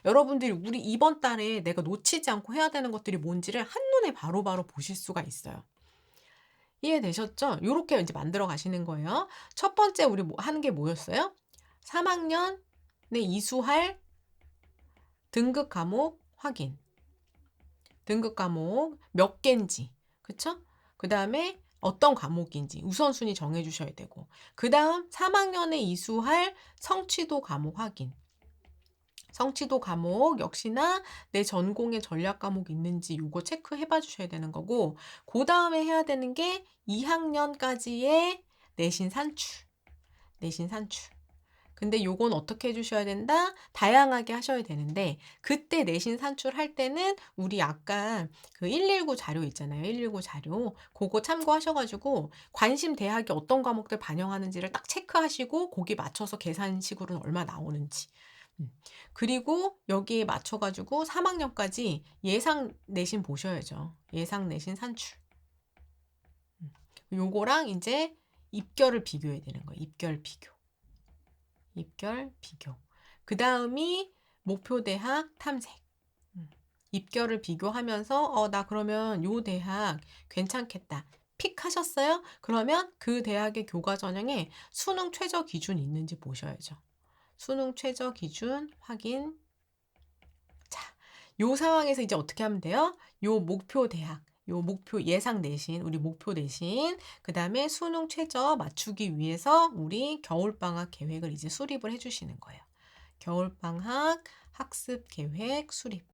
여러분들이 우리 이번 달에 내가 놓치지 않고 해야 되는 것들이 뭔지를 한눈에 바로바로 보실 수가 있어요. 이해되셨죠? 요렇게 인제 만들어 가시는 거예요. 첫 번째 우리 뭐 하는 게 뭐였어요? 3 학년에 이수할 등급 과목 확인. 등급 과목 몇 갠지. 그쵸? 그다음에 어떤 과목인지 우선순위 정해 주셔야 되고, 그다음 3 학년에 이수할 성취도 과목 확인. 성취도 과목 역시나 내 전공에 전략 과목 있는지 요거 체크해 봐 주셔야 되는 거고, 그다음에 해야 되는 게 2 학년까지의 내신 산출, 내신 산출. 근데 요건 어떻게 해 주셔야 된다? 다양하게 하셔야 되는데, 그때 내신 산출할 때는 우리 아까 그 119 자료 있잖아요. 119 자료. 고거 참고하셔 가지고 관심 대학이 어떤 과목들 반영하는지를 딱 체크하시고 거기에 맞춰서 계산식으로는 얼마 나오는지. 음. 그리고 여기에 맞춰 가지고 3 학년까지 예상 내신 보셔야죠. 예상 내신 산출. 음. 요거랑 인제 입결을 비교해야 되는 거예요. 입결 비교. 입결, 비교. 그다음이 목표 대학 탐색. 음. 입결을 비교하면서 '나 그러면 요 대학 괜찮겠다.' 픽하셨어요? 그러면 그 대학의 교과 전형에 수능 최저 기준이 있는지 보셔야죠. 수능 최저 기준 확인. 자, 요 상황에서 이제 어떻게 하면 돼요? 요 목표 대학, 요 목표 예상 내신, 우리 목표 내신, 그다음에 수능 최저 맞추기 위해서 우리 겨울방학 계획을 이제 수립을 해 주시는 거예요. 겨울방학 학습 계획 수립.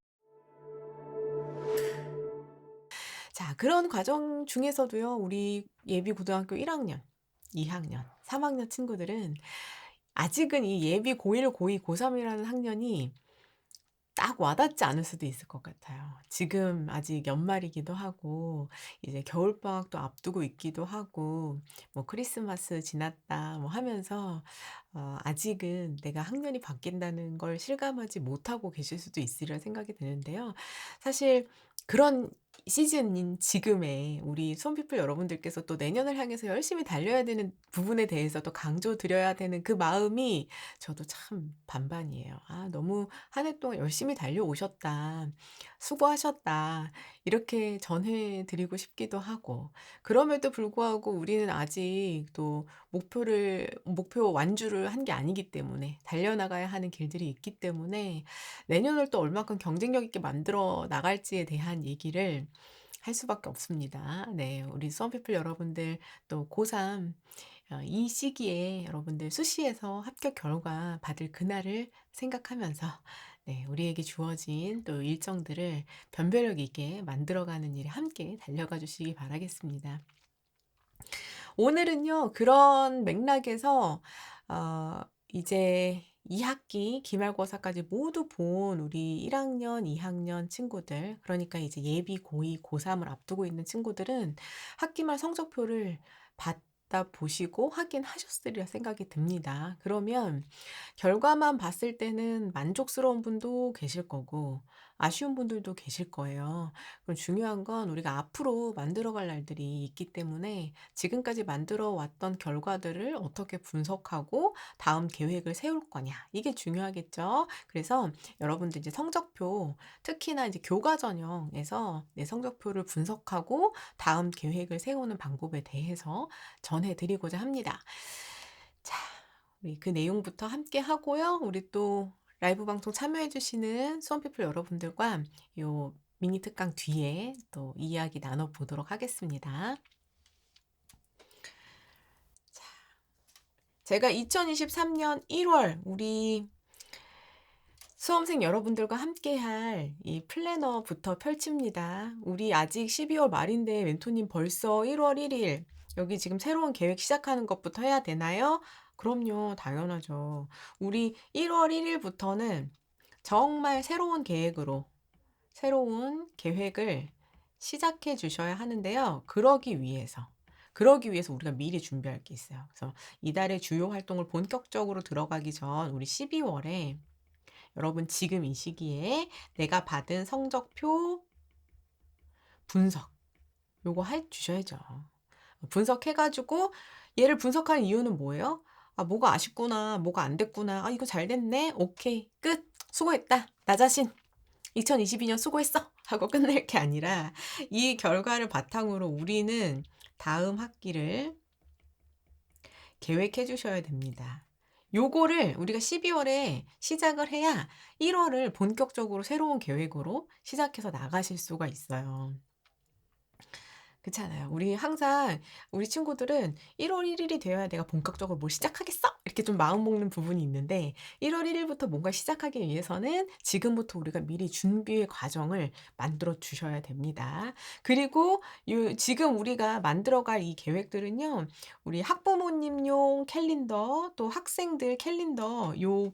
자, 그런 과정 중에서도요, 우리 예비 고등학교 1 학년, 2 학년, 3 학년 친구들은 아직은 이 예비 고1, 고2, 고3이라는 학년이 딱 와닿지 않을 수도 있을 것 같아요. 지금 아직 연말이기도 하고 이제 겨울방학도 앞두고 있기도 하고 뭐 크리스마스 지났다 뭐 하면서 아직은 내가 학년이 바뀐다는 걸 실감하지 못하고 계실 수도 있으리라 생각이 드는데요. 사실 그런 시즌인 지금에 우리 손피플 여러분들께서 또 내년을 향해서 열심히 달려야 되는 부분에 대해서 또 강조 드려야 되는 그 마음이 저도 참 반반이에요. '아 너무 한 해 동안 열심히 달려오셨다. 수고하셨다.' 이렇게 전해 드리고 싶기도 하고, 그럼에도 불구하고 우리는 아직 또 목표 완주를 한 게 아니기 때문에 달려나가야 하는 길들이 있기 때문에 내년을 또 얼마큼 경쟁력 있게 만들어 나갈지에 대한 얘기를 할 수밖에 없습니다. 네. 우리 수험피플 여러분들 또 고3 이 시기에 여러분들 수시에서 합격 결과 받을 그날을 생각하면서 네, 우리에게 주어진 또 일정들을 변별력 있게 만들어가는 일에 함께 달려가 주시기 바라겠습니다. 오늘은요, 그런 맥락에서 이제 2 학기 기말고사까지 모두 본 우리 1 학년, 2 학년 친구들, 그러니까 이제 예비 고2, 고3을 앞두고 있는 친구들은 학기말 성적표를 받아 보시고 확인하셨으리라 생각이 듭니다. 그러면 결과만 봤을 때는 만족스러운 분도 계실 거고 아쉬운 분들도 계실 거예요. 그럼 중요한 건 우리가 앞으로 만들어갈 날들이 있기 때문에 지금까지 만들어 왔던 결과들을 어떻게 분석하고 다음 계획을 세울 거냐, 이게 중요하겠죠. 그래서 여러분들 이제 성적표, 특히나 이제 교과 전형에서 내 성적표를 분석하고 다음 계획을 세우는 방법에 대해서 전해 드리고자 합니다. 자, 우리 그 내용부터 함께 하고요. 우리 또 라이브 방송 참여해 주시는 수험피플 여러분들과 요 미니 특강 뒤에 또 이야기 나눠 보도록 하겠습니다. 자, 제가 2023년 1월 우리 수험생 여러분들과 함께할 이 플래너부터 펼칩니다. 우리 아직 12월 말인데 멘토님 벌써 1월 1일 여기 지금 새로운 계획 시작하는 것부터 해야 되나요? 그럼요, 당연하죠. 우리 1월 1일부터는 정말 새로운 계획으로 새로운 계획을 시작해 주셔야 하는데요. 그러기 위해서 우리가 미리 준비할 게 있어요. 그래서 이달의 주요 활동을 본격적으로 들어가기 전 우리 12월에 여러분 지금 이 시기에 내가 받은 성적표 분석 요거 해 주셔야죠. 분석해 가지고 얘를 분석하는 이유는 뭐예요? '아 뭐가 아쉽구나. 뭐가 안 됐구나. 아 이거 잘 됐네. 오케이. 끝. 수고했다. 나 자신 2022년 수고했어.' 하고 끝낼 게 아니라 이 결과를 바탕으로 우리는 다음 학기를 계획해 주셔야 됩니다. 요거를 우리가 12월 월에 시작을 해야 1월 월을 본격적으로 새로운 계획으로 시작해서 나가실 수가 있어요. 그렇잖아요. 우리 항상 우리 친구들은 1월 1 일이 되어야 '내가 본격적으로 뭘 시작하겠어.' 이렇게 좀 마음 먹는 부분이 있는데 1월 1 일부터 뭔가 시작하기 위해서는 지금부터 우리가 미리 준비의 과정을 만들어 주셔야 됩니다. 그리고 요 지금 우리가 만들어 갈 이 계획들은요. 우리 학부모님용 캘린더 또 학생들 캘린더 요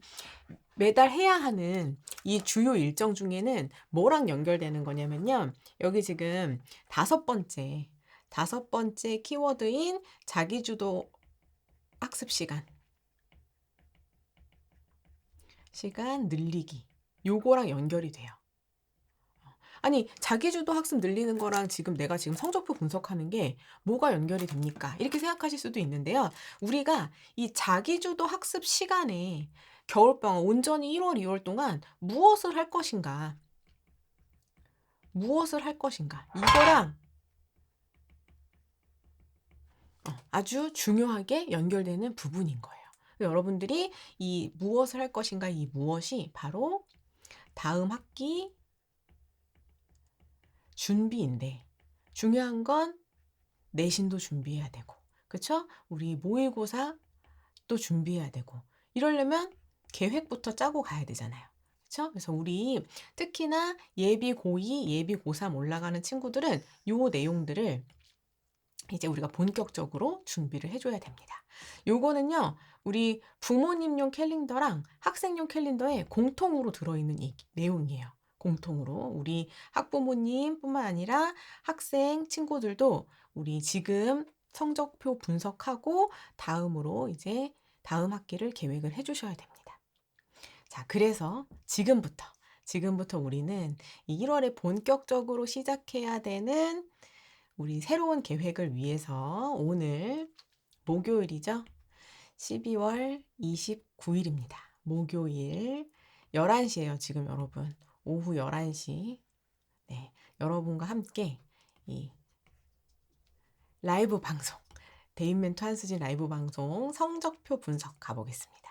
매달 해야 하는 이 주요 일정 중에는 뭐랑 연결되는 거냐면요. 여기 지금 다섯 번째, 다섯 번째 키워드인 자기주도 학습 시간 늘리기. 요거랑 연결이 돼요. 아니, 자기주도 학습 늘리는 거랑 지금 내가 지금 성적표 분석하는 게 뭐가 연결이 됩니까? 이렇게 생각하실 수도 있는데요. 우리가 이 자기주도 학습 시간에 겨울방학 온전히 1월, 2월 동안 무엇을 할 것인가? 무엇을 할 것인가? 이거랑 아주 중요하게 연결되는 부분인 거예요. 여러분들이 이 무엇을 할 것인가 이 무엇이 바로 다음 학기 준비인데 중요한 건 내신도 준비해야 되고 그쵸? 우리 모의고사 또 준비해야 되고 이러려면 계획부터 짜고 가야 되잖아요. 그쵸? 그래서 우리 특히나 예비 고2, 예비 고3 올라가는 친구들은 요 내용들을 이제 우리가 본격적으로 준비를 해 줘야 됩니다. 요거는요. 우리 부모님용 캘린더랑 학생용 캘린더에 공통으로 들어있는 이 내용이에요. 공통으로. 우리 학부모님뿐만 아니라 학생 친구들도 우리 지금 성적표 분석하고 다음으로 이제 다음 학기를 계획을 해 주셔야 됩니다. 자, 그래서 지금부터 우리는 이 1월 월에 본격적으로 시작해야 되는 우리 새로운 계획을 위해서 오늘 목요일이죠. 12월 29일입니다. 목요일 11시에요, 지금 여러분. 오후 11시. 네, 여러분과 함께 이 라이브 방송, 대인멘토 한수진 라이브 방송 성적표 분석 가보겠습니다.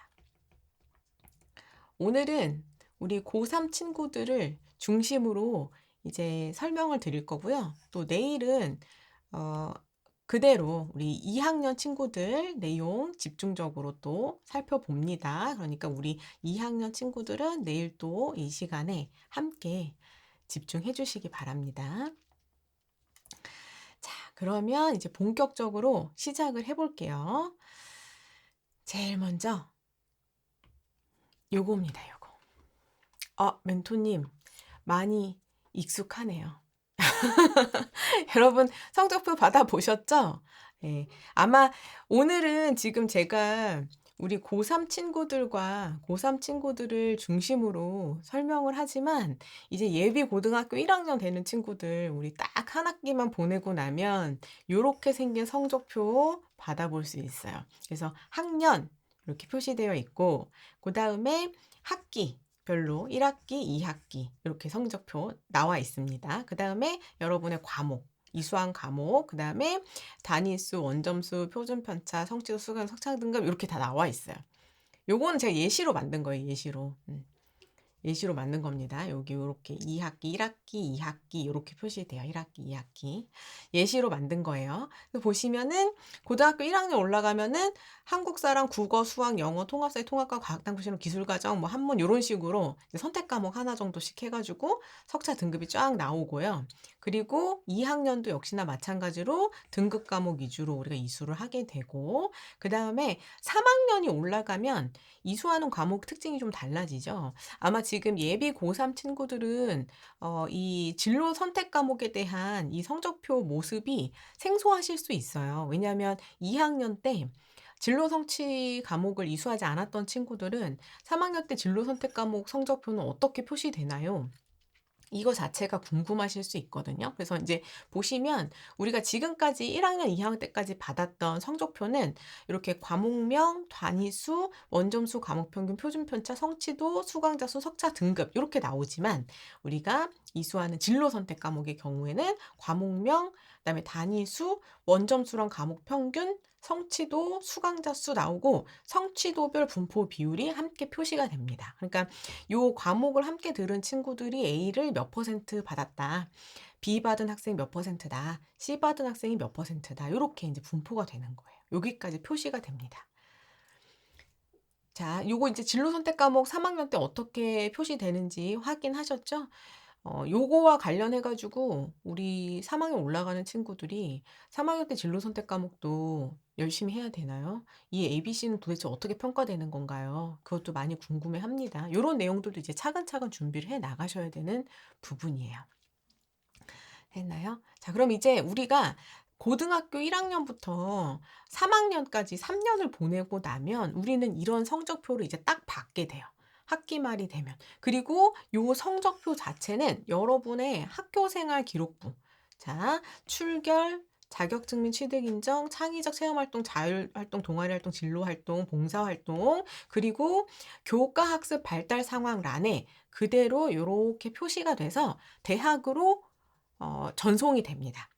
오늘은 우리 고3 친구들을 중심으로 이제 설명을 드릴 거고요. 또 내일은 어, 그대로 우리 2학년 친구들 내용 집중적으로 또 살펴봅니다. 그러니까 우리 2학년 친구들은 내일 또 이 시간에 함께 집중해 주시기 바랍니다. 자, 그러면 이제 본격적으로 시작을 해 볼게요. 제일 먼저 요겁니다, 요거. 멘토님 많이 익숙하네요. 여러분 성적표 받아보셨죠? 예. 아마 오늘은 지금 제가 우리 고3 친구들과 고3 친구들을 중심으로 설명을 하지만 이제 예비 고등학교 1학년 되는 친구들 우리 딱 한 학기만 보내고 나면 요렇게 생긴 성적표 받아볼 수 있어요. 그래서 학년 이렇게 표시되어 있고 그다음에 학기 별로 1학기, 2학기 이렇게 성적표 나와 있습니다. 그다음에 여러분의 과목, 이수한 과목, 그다음에 단위수, 원점수, 표준편차, 성취도, 수강, 석차 등급 이렇게 다 나와 있어요. 요거는 제가 예시로 만든 거예요, 예시로. 예시로 만든 겁니다. 여기 요렇게 2학기, 1학기, 2학기 요렇게 표시돼요. 1학기, 2학기. 예시로 만든 거예요. 그래서 보시면은 고등학교 1학년 올라가면은 한국사랑 국어, 수학, 영어, 통합사회, 통합과 과학당구실험, 기술과정, 뭐 한문 요런 식으로 이제 선택 과목 하나 정도씩 해 가지고 석차 등급이 쫙 나오고요. 그리고 2학년도 역시나 마찬가지로 등급 과목 위주로 우리가 이수를 하게 되고 그다음에 3학년이 올라가면 이수하는 과목 특징이 좀 달라지죠. 아마 지금 예비 고3 친구들은 이 진로 선택 과목에 대한 이 성적표 모습이 생소하실 수 있어요. 왜냐하면 2학년 때 진로 성취 과목을 이수하지 않았던 친구들은 3학년 때 진로 선택 과목 성적표는 어떻게 표시되나요? 이거 자체가 궁금하실 수 있거든요. 그래서 인제 보시면 우리가 지금까지 1 학년, 2 학년 때까지 받았던 성적표는 이렇게 과목명, 단위수, 원점수, 과목평균, 표준편차, 성취도, 수강자 수, 석차 등급 요렇게 나오지만 우리가 이수하는 진로 선택 과목의 경우에는 과목명, 그다음에 단위수, 원점수랑 과목평균, 성취도, 수강자 수 나오고 성취도별 분포 비율이 함께 표시가 됩니다. 그러니까 요 과목을 함께 들은 친구들이 A를 몇 퍼센트 받았다. B 받은 학생이 몇 퍼센트다. C 받은 학생이 몇 퍼센트다. 요렇게 인제 분포가 되는 거예요. 여기까지 표시가 됩니다. 자, 요거 인제 진로 선택 과목 3 학년 때 어떻게 표시되는지 확인하셨죠? 요거와 관련해 가지고 우리 3 학년 올라가는 친구들이 3 학년 때 진로 선택 과목도 열심히 해야 되나요? 이 ABC는 도대체 어떻게 평가되는 건가요? 그것도 많이 궁금해합니다. 요런 내용들도 이제 차근차근 준비를 해 나가셔야 되는 부분이에요. 됐나요? 자, 그럼 이제 우리가 고등학교 1 학년부터 3 학년까지 3 년을 보내고 나면 우리는 이런 성적표를 이제 딱 받게 돼요, 학기 말이 되면. 그리고 요 성적표 자체는 여러분의 학교 생활 기록부. 자, 출결, 자격증 및 취득 인정, 창의적 체험 활동, 자율 활동, 동아리 활동, 진로 활동, 봉사 활동, 그리고 교과 학습 발달 상황란에 그대로 요렇게 표시가 돼서 대학으로 전송이 됩니다.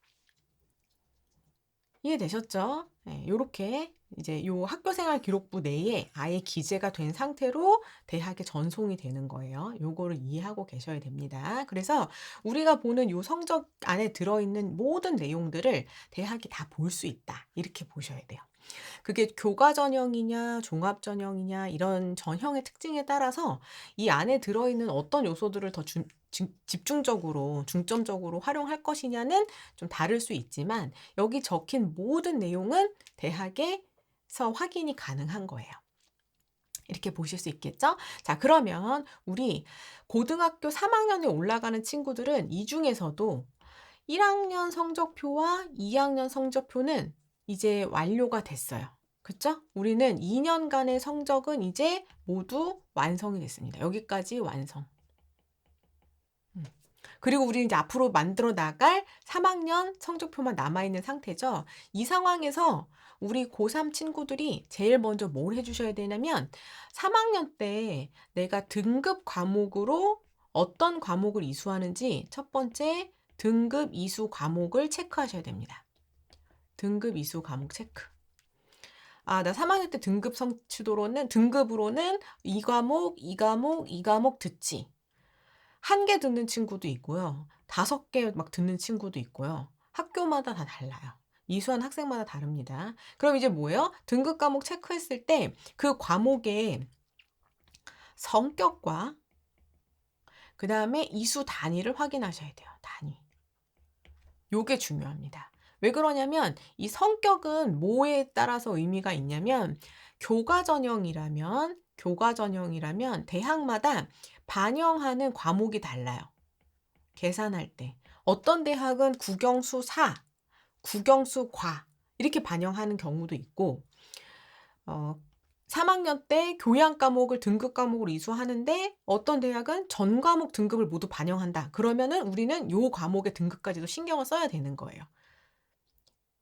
이해되셨죠? 예, 요렇게 이제 요 학교생활 기록부 내에 아예 기재가 된 상태로 대학에 전송이 되는 거예요. 요거를 이해하고 계셔야 됩니다. 그래서 우리가 보는 요 성적 안에 들어있는 모든 내용들을 대학이 다 볼 수 있다. 이렇게 보셔야 돼요. 그게 교과 전형이냐 종합 전형이냐 이런 전형의 특징에 따라서 이 안에 들어있는 어떤 요소들을 더 집중적으로 중점적으로 활용할 것이냐는 좀 다를 수 있지만 여기 적힌 모든 내용은 대학에서 확인이 가능한 거예요. 이렇게 보실 수 있겠죠? 자, 그러면 우리 고등학교 3 학년에 올라가는 친구들은 이 중에서도 1 학년 성적표와 2 학년 성적표는 이제 완료가 됐어요. 그쵸? 우리는 2 년간의 성적은 이제 모두 완성이 됐습니다. 여기까지 완성. 그리고 우리는 이제 앞으로 만들어 나갈 3 학년 성적표만 남아 있는 상태죠. 이 상황에서 우리 고3 친구들이 제일 먼저 뭘 해 주셔야 되냐면 3 학년 때 내가 등급 과목으로 어떤 과목을 이수하는지 첫 번째 등급 이수 과목을 체크하셔야 됩니다. 등급 이수 과목 체크. 아, 나 3 학년 때 등급 성취도로는 등급으로는 이 과목, 이 과목, 이 과목 듣지. 1개 듣는 친구도 있고요. 5개 막 듣는 친구도 있고요. 학교마다 다 달라요. 이수한 학생마다 다릅니다. 그럼 이제 뭐예요? 등급 과목 체크했을 때 그 과목의 성격과 그다음에 이수 단위를 확인하셔야 돼요. 단위. 요게 중요합니다. 왜 그러냐면 이 성격은 뭐에 따라서 의미가 있냐면 교과 전형이라면 대학마다 반영하는 과목이 달라요. 계산할 때. 어떤 대학은 국영수 4, 국영수 과 이렇게 반영하는 경우도 있고 3 학년 때 교양 과목을 등급 과목으로 이수하는데 어떤 대학은 전 과목 등급을 모두 반영한다. 그러면은 우리는 요 과목의 등급까지도 신경을 써야 되는 거예요.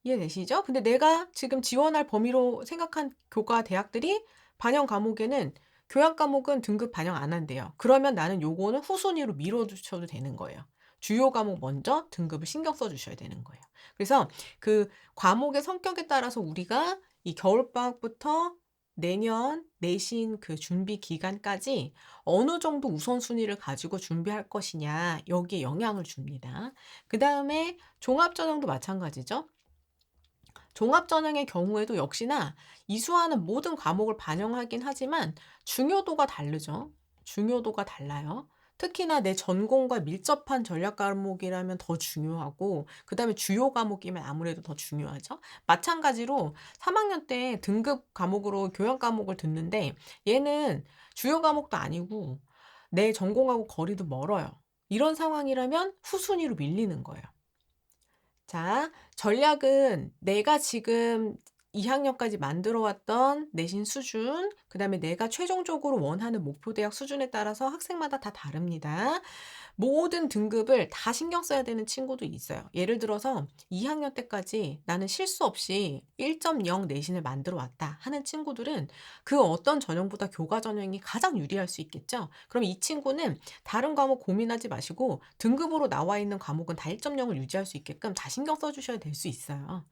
이해되시죠? 근데 내가 지금 지원할 범위로 생각한 교과 대학들이 반영 과목에는 교양 과목은 등급 반영 안 한대요. 그러면 나는 요거는 후순위로 미뤄 두셔도 되는 거예요. 주요 과목 먼저 등급을 신경 써 주셔야 되는 거예요. 그래서 그 과목의 성격에 따라서 우리가 이 겨울방학부터 내년 내신 그 준비 기간까지 어느 정도 우선순위를 가지고 준비할 것이냐 여기에 영향을 줍니다. 그다음에 종합전형도 마찬가지죠. 종합전형의 경우에도 역시나 이수하는 모든 과목을 반영하긴 하지만 중요도가 다르죠. 중요도가 달라요. 특히나 내 전공과 밀접한 전략 과목이라면 더 중요하고 그다음에 주요 과목이면 아무래도 더 중요하죠. 마찬가지로 3 학년 때 등급 과목으로 교양 과목을 듣는데 얘는 주요 과목도 아니고 내 전공하고 거리도 멀어요. 이런 상황이라면 후순위로 밀리는 거예요. 자, 전략은 내가 지금 2 학년까지 만들어 왔던 내신 수준, 그다음에 내가 최종적으로 원하는 목표 대학 수준에 따라서 학생마다 다 다릅니다. 모든 등급을 다 신경 써야 되는 친구도 있어요. 예를 들어서 2학년 때까지 나는 실수 없이 1.0 내신을 만들어 왔다 하는 친구들은 그 어떤 전형보다 교과 전형이 가장 유리할 수 있겠죠. 그럼 이 친구는 다른 과목 고민하지 마시고 등급으로 나와 있는 과목은 다 1.0을 유지할 수 있게끔 다 신경 써 주셔야 될 수 있어요.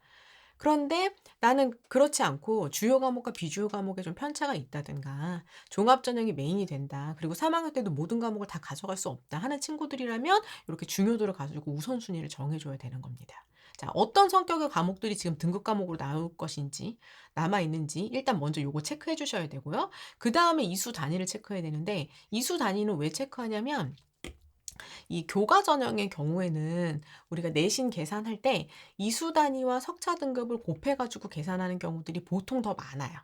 그런데 나는 그렇지 않고 주요 과목과 비주요 과목에 좀 편차가 있다든가 종합 전형이 메인이 된다. 그리고 3학년 때도 모든 과목을 다 가져갈 수 없다 하는 친구들이라면 이렇게 중요도를 가지고 우선순위를 정해 줘야 되는 겁니다. 자, 어떤 성격의 과목들이 지금 등급 과목으로 나올 것인지 남아 있는지 일단 먼저 요거 체크해 주셔야 되고요. 그다음에 이수 단위를 체크해야 되는데 이수 단위는 왜 체크하냐면 이 교과 전형의 경우에는 우리가 내신 계산할 때 이수 단위와 석차 등급을 곱해 가지고 계산하는 경우들이 보통 더 많아요.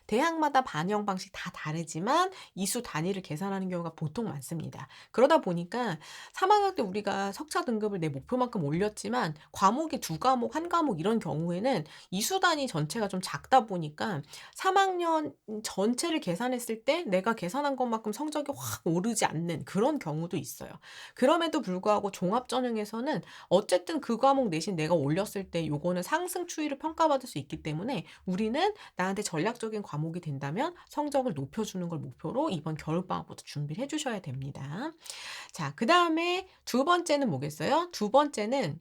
대학마다 반영 방식 다 다르지만 이수 단위를 계산하는 경우가 보통 많습니다. 그러다 보니까 3학년 때 우리가 석차 등급을 내 목표만큼 올렸지만 과목이 두 과목, 한 과목 이런 경우에는 이수 단위 전체가 좀 작다 보니까 3학년 전체를 계산했을 때 내가 계산한 것만큼 성적이 확 오르지 않는 그런 경우도 있어요. 그럼에도 불구하고 종합 전형에서는 어쨌든 그 과목 내신 내가 올렸을 때 요거는 상승 추이를 평가받을 수 있기 때문에 우리는 나한테 전략적인 과목이 된다면 성적을 높여주는 걸 목표로 이번 겨울방학부터 준비를 해주셔야 됩니다. 자, 그 다음에 두 번째는 뭐겠어요? 두 번째는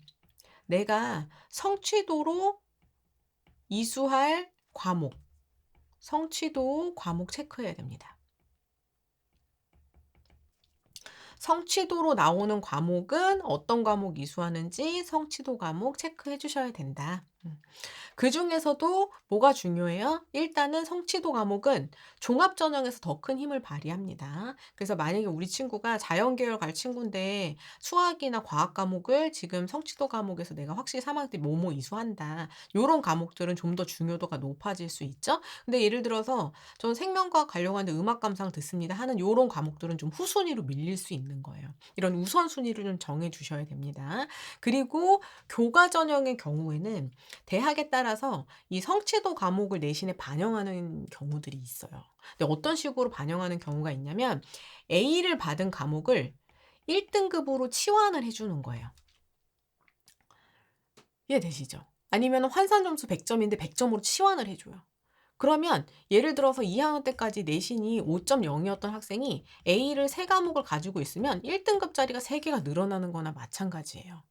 내가 성취도로 이수할 과목, 성취도 과목 체크해야 됩니다. 성취도로 나오는 과목은 어떤 과목 이수하는지 성취도 과목 체크해 주셔야 된다. 그중에서도 뭐가 중요해요? 일단은 성취도 과목은 종합 전형에서 더 큰 힘을 발휘합니다. 그래서 만약에 우리 친구가 자연계열 갈 친구인데 수학이나 과학 과목을 지금 성취도 과목에서 내가 확실히 3학년 때 뭐뭐 이수한다. 요런 과목들은 좀 더 중요도가 높아질 수 있죠. 근데 예를 들어서 저는 생명과학 가려고 하는데 음악 감상 듣습니다 하는 요런 과목들은 좀 후순위로 밀릴 수 있는 거예요. 이런 우선순위를 좀 정해 주셔야 됩니다. 그리고 교과 전형의 경우에는 대학에 따라서 이 성취도 과목을 내신에 반영하는 경우들이 있어요. 근데 어떤 식으로 반영하는 경우가 있냐면 A를 받은 과목을 1등급으로 치환을 해주는 거예요. 이해되시죠? 아니면 환산 점수 100점인데 100점으로 치환을 해줘요. 그러면 예를 들어서 2학년 때까지 내신이 5.0이었던 학생이 A를 3과목을 가지고 있으면 1등급짜리가 3개가 늘어나는 거나 마찬가지예요.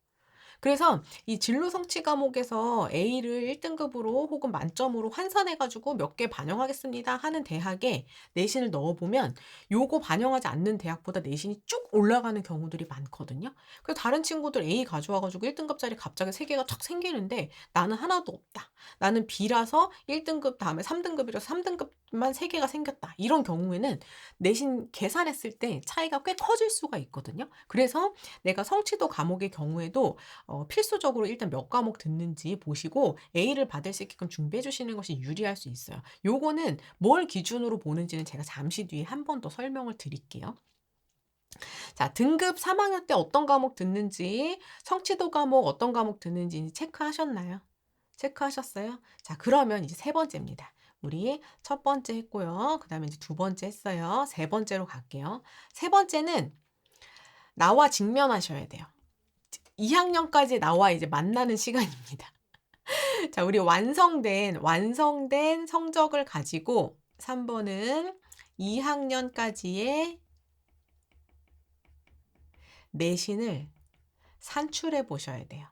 그래서 이 진로 성취 과목에서 A를 1등급으로 혹은 만점으로 환산해 가지고 몇 개 반영하겠습니다 하는 대학에 내신을 넣어 보면 요거 반영하지 않는 대학보다 내신이 쭉 올라가는 경우들이 많거든요. 그래서 다른 친구들 A 가져와 가지고 1등급짜리 갑자기 3개가 착 생기는데 나는 하나도 없다. 나는 B라서 1등급 다음에 3등급이라서 3등급만 3개가 생겼다. 이런 경우에는 내신 계산했을 때 차이가 꽤 커질 수가 있거든요. 그래서 내가 성취도 과목의 경우에도 필수적으로 일단 몇 과목 듣는지 보시고 A를 받을 수 있게끔 준비해 주시는 것이 유리할 수 있어요. 요거는 뭘 기준으로 보는지는 제가 잠시 뒤에 한 번 더 설명을 드릴게요. 자, 등급 3학년 때 어떤 과목 듣는지, 성취도 과목 어떤 과목 듣는지 체크하셨나요? 체크하셨어요? 자, 그러면 이제 세 번째입니다. 우리 첫 번째 했고요. 그 다음에 이제 두 번째 했어요. 세 번째로 갈게요. 세 번째는 나와 직면하셔야 돼요. 2학년까지 나와 이제 만나는 시간입니다. 자, 우리 완성된 성적을 가지고 3번은 2학년까지의 내신을 산출해 보셔야 돼요.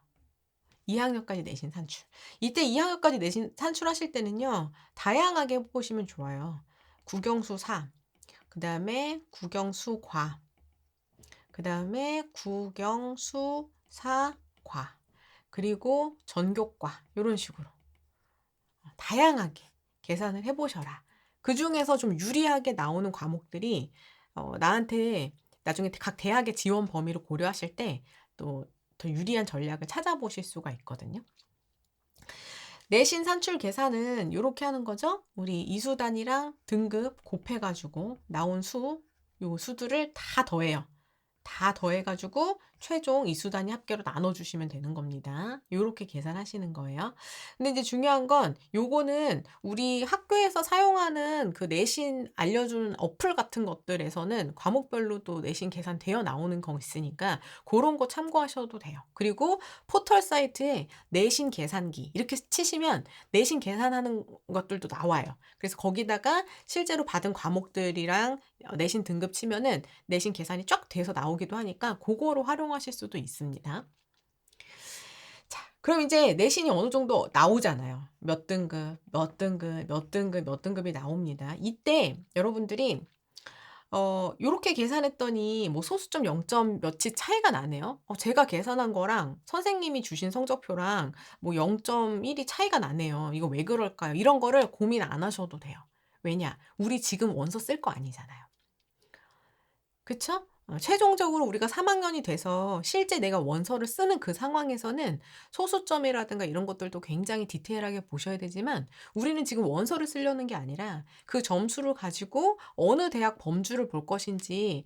2학년까지 내신 산출. 이때 2학년까지 내신 산출하실 때는요, 다양하게 해보시면 좋아요. 국영수 4, 그 다음에 국영수 과, 그 다음에 국영수 4과, 그리고 전교과, 이런 식으로 다양하게 계산을 해보셔라. 그 중에서 좀 유리하게 나오는 과목들이 나한테 나중에 각 대학의 지원 범위를 고려하실 때 또 더 유리한 전략을 찾아보실 수가 있거든요. 내신 산출 계산은 이렇게 하는 거죠. 우리 이수 단위랑 등급 곱해가지고 나온 요 수들을 다 더해요. 다 더해가지고 최종 이수 단위 합계로 나눠 주시면 되는 겁니다. 요렇게 계산하시는 거예요. 근데 이제 중요한 건 요거는 우리 학교에서 사용하는 그 내신 알려주는 어플 같은 것들에서는 과목별로 또 내신 계산되어 나오는 거 있으니까 고런 거 참고하셔도 돼요. 그리고 포털 사이트에 내신 계산기 이렇게 치시면 내신 계산하는 것들도 나와요. 그래서 거기다가 실제로 받은 과목들이랑 내신 등급 치면은 내신 계산이 쫙 돼서 나오기도 하니까 고거로 활용하실 수도 있습니다. 자, 그럼 이제 내신이 어느 정도 나오잖아요. 몇 등급, 몇 등급, 몇 등급, 몇 등급이 나옵니다. 이때 여러분들이 요렇게 계산했더니 뭐 소수점 0점 몇이 차이가 나네요. 제가 계산한 거랑 선생님이 주신 성적표랑 뭐 0.1이 차이가 나네요. 이거 왜 그럴까요? 이런 거를 고민 안 하셔도 돼요. 왜냐? 우리 지금 원서 쓸 거 아니잖아요. 그쵸? 최종적으로 우리가 3 학년이 돼서 실제 내가 원서를 쓰는 그 상황에서는 소수점이라든가 이런 것들도 굉장히 디테일하게 보셔야 되지만 우리는 지금 원서를 쓰려는 게 아니라 그 점수를 가지고 어느 대학 범주를 볼 것인지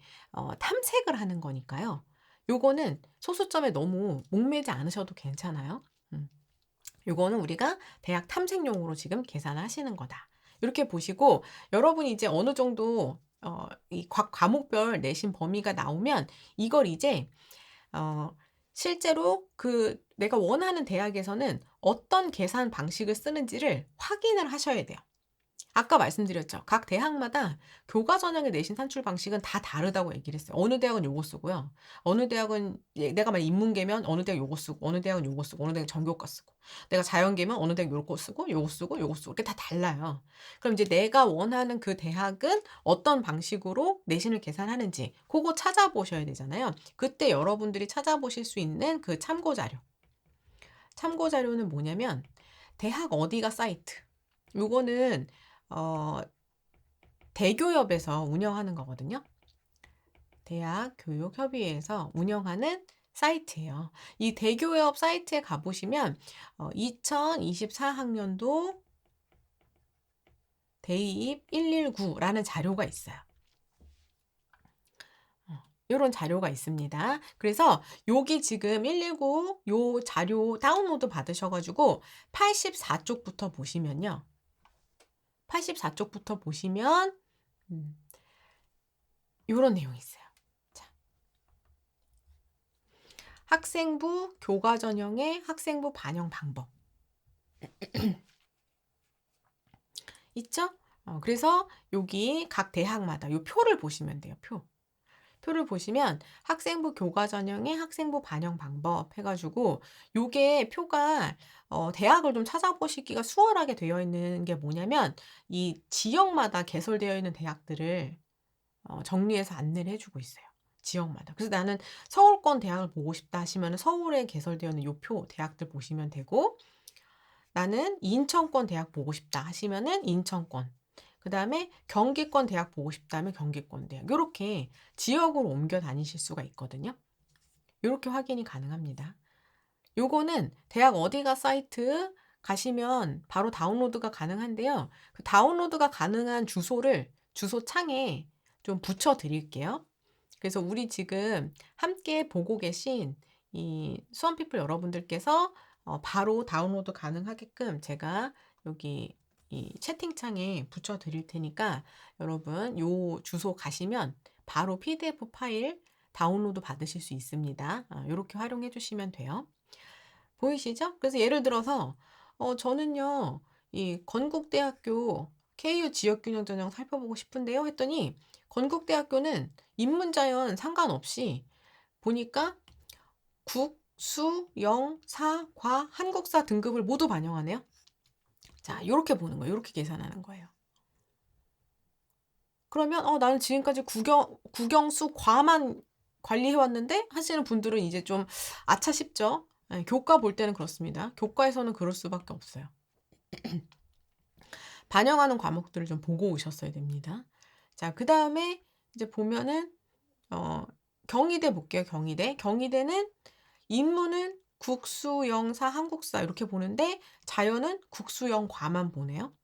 탐색을 하는 거니까요. 요거는 소수점에 너무 목매지 않으셔도 괜찮아요. 음. 요거는 우리가 대학 탐색용으로 지금 계산하시는 거다. 이렇게 보시고 여러분이 이제 어느 정도 이 각 과목별 내신 범위가 나오면 이걸 이제 어 실제로 그 내가 원하는 대학에서는 어떤 계산 방식을 쓰는지를 확인을 하셔야 돼요. 아까 말씀드렸죠. 각 대학마다 교과 전형의 내신 산출 방식은 다 다르다고 얘기를 했어요. 어느 대학은 요거 쓰고요. 어느 대학은 내가 만약 인문계면 어느 대학 요거 쓰고 어느 대학은 요거 쓰고 어느 대학은 전교과 쓰고 내가 자연계면 어느 대학 요거 쓰고 요거 쓰고 요거 쓰고 이렇게 다 달라요. 그럼 이제 내가 원하는 그 대학은 어떤 방식으로 내신을 계산하는지 그거 찾아보셔야 되잖아요. 그때 여러분들이 찾아보실 수 있는 그 참고 자료. 참고 자료는 뭐냐면 대학 어디가 사이트. 요거는 어 대교협에서 운영하는 거거든요. 대학교육협의회에서 운영하는 사이트예요. 이 대교협 사이트에 가 보시면 2024 학년도 대입 119라는 자료가 있어요. 요런 자료가 있습니다. 그래서 여기 지금 119 요 자료 다운로드 받으셔 가지고 84쪽부터 보시면요. 84쪽부터 보시면 요런 내용이 있어요. 자. 학생부 교과 전형의 학생부 반영 방법. 있죠? 그래서 여기 각 대학마다 요 표를 보시면 돼요. 표를 보시면 학생부 교과 전형의 학생부 반영 방법 해 가지고 요게 표가 대학을 좀 찾아보시기가 수월하게 되어 있는 게 뭐냐면 이 지역마다 개설되어 있는 대학들을 정리해서 안내를 해 주고 있어요, 지역마다. 그래서 '나는 서울권 대학을 보고 싶다.' 하시면은 서울에 개설되어 있는 요 표 대학들 보시면 되고 '나는 인천권 대학 보고 싶다.' 하시면은 인천권. 그다음에 '경기권 대학 보고 싶다.' 하면 경기권 대학. 요렇게 지역으로 옮겨 다니실 수가 있거든요. 요렇게 확인이 가능합니다. 요거는 대학 어디가 사이트 가시면 바로 다운로드가 가능한데요. 그 다운로드가 가능한 주소를 주소 창에 좀 붙여 드릴게요. 그래서 우리 지금 함께 보고 계신 이 수험피플 여러분들께서 바로 다운로드 가능하게끔 제가 여기 이 채팅창에 붙여 드릴 테니까 여러분 요 주소 가시면 바로 PDF 파일 다운로드 받으실 수 있습니다. 요렇게 활용해 주시면 돼요. 보이시죠? 그래서 예를 들어서 저는요. 이 건국대학교 KU 지역균형 전형 살펴보고 싶은데요 했더니 건국대학교는 인문자연 상관없이 보니까 국, 수, 영, 사, 과, 한국사 등급을 모두 반영하네요. 자, 요렇게 보는 거예요. 요렇게 계산하는 거예요. 그러면 나는 지금까지 국영수 과만 관리해 왔는데 하시는 분들은 이제 좀 아차 싶죠. 예, 교과 볼 때는 그렇습니다. 교과에서는 그럴 수밖에 없어요. 반영하는 과목들을 좀 보고 오셨어야 됩니다. 자, 그다음에 이제 보면은 경희대 볼게요. 경희대는 인문은 국수, 영사, 한국사 이렇게 보는데 자연은 국수, 영, 과만 보네요.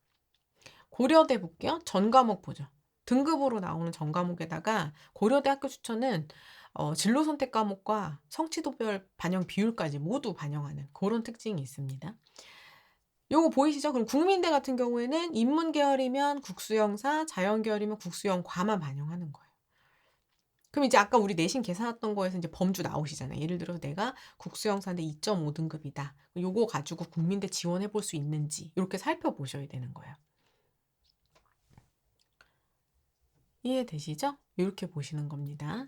고려대 볼게요. 전 과목 보죠. 등급으로 나오는 전 과목에다가 고려대 학교 추천은 진로 선택 과목과 성취도별 반영 비율까지 모두 반영하는 그런 특징이 있습니다. 요거 보이시죠? 그럼 국민대 같은 경우에는 인문 계열이면 국수영사, 자연 계열이면 국수영과만 반영하는 거예요. 그럼 이제 아까 우리 내신 계산했던 거에서 이제 범주 나오시잖아요. 예를 들어서 내가 국수영사인데 2.5 등급이다. 요거 가지고 국민대 지원해 볼 수 있는지 요렇게 살펴보셔야 되는 거예요. 이해되시죠? 요렇게 보시는 겁니다.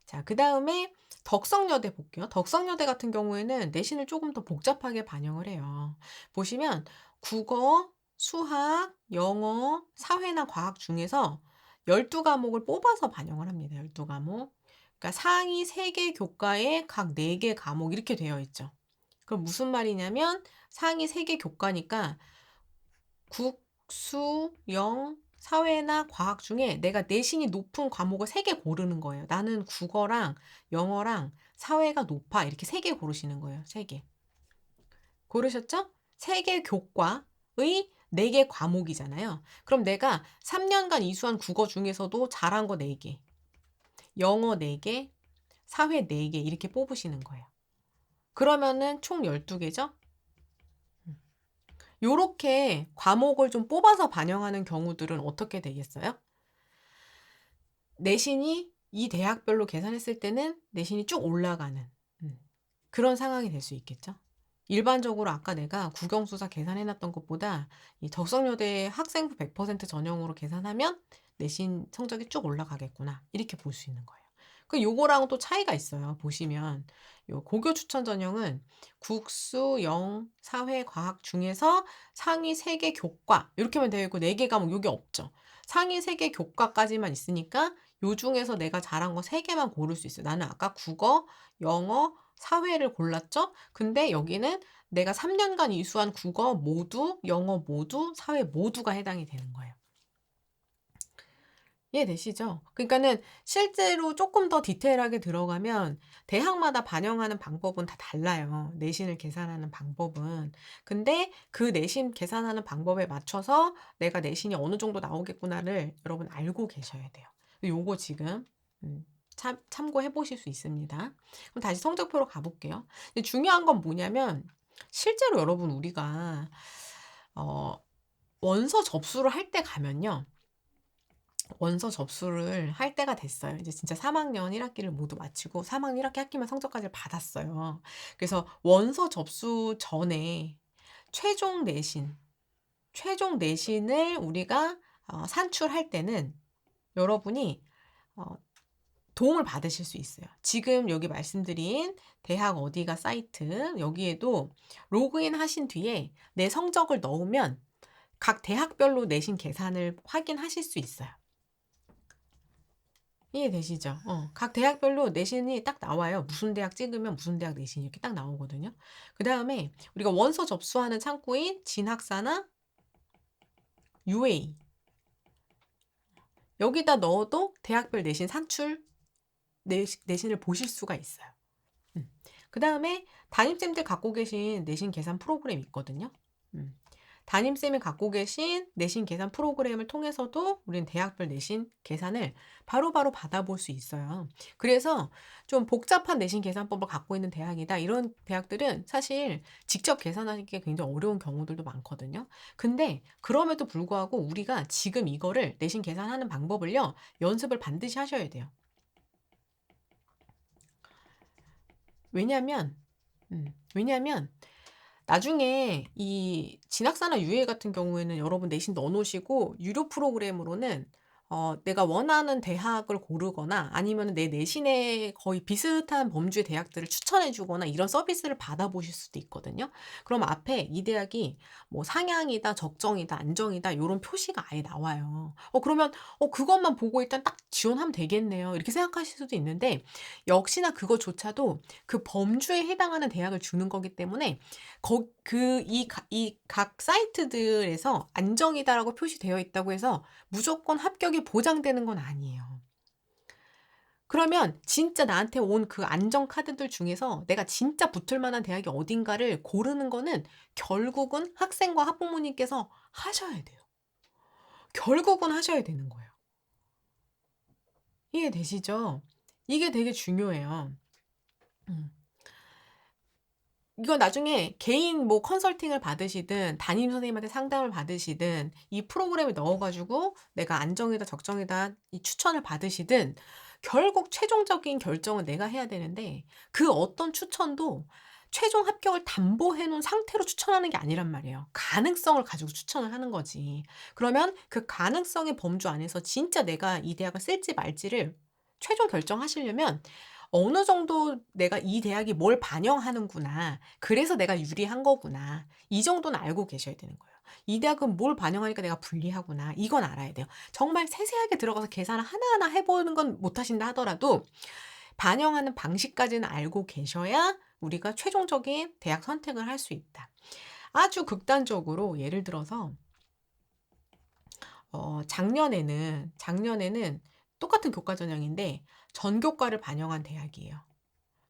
자, 그다음에 덕성여대 볼게요. 덕성여대 같은 경우에는 내신을 조금 더 복잡하게 반영을 해요. 보시면 국어, 수학, 영어, 사회나 과학 중에서 12 과목을 뽑아서 반영을 합니다. 12 과목. 그러니까 상위 3개 교과에 각 4개 과목 이렇게 되어 있죠. 그럼 무슨 말이냐면 상위 3개 교과니까 국, 수, 영, 사회나 과학 중에 내가 내신이 높은 과목을 3개 고르는 거예요. 나는 국어랑 영어랑 사회가 높아. 이렇게 3개 고르시는 거예요. 3개. 고르셨죠? 3개 교과의 4개 과목이잖아요. 그럼 내가 3년간 이수한 국어 중에서도 잘한 거 4개, 영어 4개, 사회 4개 이렇게 뽑으시는 거예요. 그러면은 총 12개죠? 요렇게 과목을 좀 뽑아서 반영하는 경우들은 어떻게 되겠어요? 내신이 이 대학별로 계산했을 때는 내신이 쭉 올라가는 그런 상황이 될 수 있겠죠. 일반적으로 아까 내가 국영수사 계산해 놨던 것보다 이 덕성여대 학생부 100% 전형으로 계산하면 내신 성적이 쭉 올라가겠구나. 이렇게 볼 수 있는 거예요. 요거랑은 또 차이가 있어요. 보시면 요 고교 추천 전형은 국수, 영, 사회, 과학 중에서 상위 3개 교과 이렇게만 되어 있고 4개 과목 요게 없죠. 상위 3개 교과까지만 있으니까 요 중에서 내가 잘한 거 3개만 고를 수 있어요. 나는 아까 국어, 영어, 사회를 골랐죠? 근데 여기는 내가 3년간 이수한 국어 모두, 영어 모두, 사회 모두가 해당이 되는 거예요. 이해되시죠? 그러니까는 실제로 조금 더 디테일하게 들어가면 대학마다 반영하는 방법은 다 달라요. 내신을 계산하는 방법은. 근데 그 내신 계산하는 방법에 맞춰서 내가 내신이 어느 정도 나오겠구나를 여러분 알고 계셔야 돼요. 요거 지금 참고해 보실 수 있습니다. 그럼 다시 성적표로 가볼게요. 근데 중요한 건 뭐냐면 실제로 여러분 우리가 어, 원서 접수를 할 때 가면요. 원서 접수를 할 때가 됐어요. 이제 진짜 3학년 1학기를 모두 마치고 3학년 1학기 학기만 성적까지 받았어요. 그래서 원서 접수 전에 최종 내신, 최종 내신을 우리가 산출할 때는 여러분이 어, 도움을 받으실 수 있어요. 지금 여기 말씀드린 대학 어디가 사이트 여기에도 로그인 하신 뒤에 내 성적을 넣으면 각 대학별로 내신 계산을 확인하실 수 있어요. 이해되시죠? 각 대학별로 내신이 딱 나와요. 무슨 대학 찍으면 무슨 대학 내신이 이렇게 딱 나오거든요. 그 다음에 우리가 원서 접수하는 창구인 진학사나 UA 여기다 넣어도 대학별 내신 산출 내신을 보실 수가 있어요. 그 다음에 담임쌤들 갖고 계신 내신 계산 프로그램 있거든요. 담임쌤이 갖고 계신 내신 계산 프로그램을 통해서도 우리는 대학별 내신 계산을 바로바로 받아볼 수 있어요. 그래서 좀 복잡한 내신 계산법을 갖고 있는 대학이다. 이런 대학들은 사실 직접 계산하기가 굉장히 어려운 경우들도 많거든요. 근데 그럼에도 불구하고 우리가 지금 이거를 내신 계산하는 방법을요. 연습을 반드시 하셔야 돼요. 왜냐면 왜냐면 나중에 이 진학사나 유예 같은 경우에는 여러분 내신 넣어 놓으시고 유료 프로그램으로는 내가 원하는 대학을 고르거나 아니면은 내 내신에 거의 비슷한 범주의 대학들을 추천해 주거나 이런 서비스를 받아보실 수도 있거든요. 그럼 앞에 이 대학이 뭐 상향이다, 적정이다, 안정이다 요런 표시가 아예 나와요. 그러면 그것만 보고 일단 딱 지원하면 되겠네요. 이렇게 생각하실 수도 있는데 역시나 그거조차도 그 범주에 해당하는 대학을 주는 거기 때문에 이 각 사이트들에서 안정이다라고 표시되어 있다고 해서 무조건 합격이 보장되는 건 아니에요. 그러면 진짜 나한테 온 그 안정 카드들 중에서 내가 진짜 붙을 만한 대학이 어딘가를 고르는 거는 결국은 학생과 학부모님께서 하셔야 돼요. 결국은 하셔야 되는 거예요. 이해되시죠? 이게 되게 중요해요. 음. 이거 나중에 개인 뭐 컨설팅을 받으시든 담임 선생님한테 상담을 받으시든 이 프로그램에 넣어 가지고 내가 안정이다 적정이다 이 추천을 받으시든 결국 최종적인 결정은 내가 해야 되는데 그 어떤 추천도 최종 합격을 담보해 놓은 상태로 추천하는 게 아니란 말이에요. 가능성을 가지고 추천을 하는 거지. 그러면 그 가능성의 범주 안에서 진짜 내가 이 대학을 쓸지 말지를 최종 결정하시려면 어느 정도 '내가 이 대학이 뭘 반영하는구나. 그래서 내가 유리한 거구나.' 이 정도는 알고 계셔야 되는 거예요. '이 대학은 뭘 반영하니까 내가 불리하구나.' 이건 알아야 돼요. 정말 세세하게 들어가서 계산을 하나하나 해 보는 건 못 하신다 하더라도 반영하는 방식까지는 알고 계셔야 우리가 최종적인 대학 선택을 할 수 있다. 아주 극단적으로 예를 들어서 작년에는 똑같은 교과 전형인데 전교과를 반영한 대학이에요.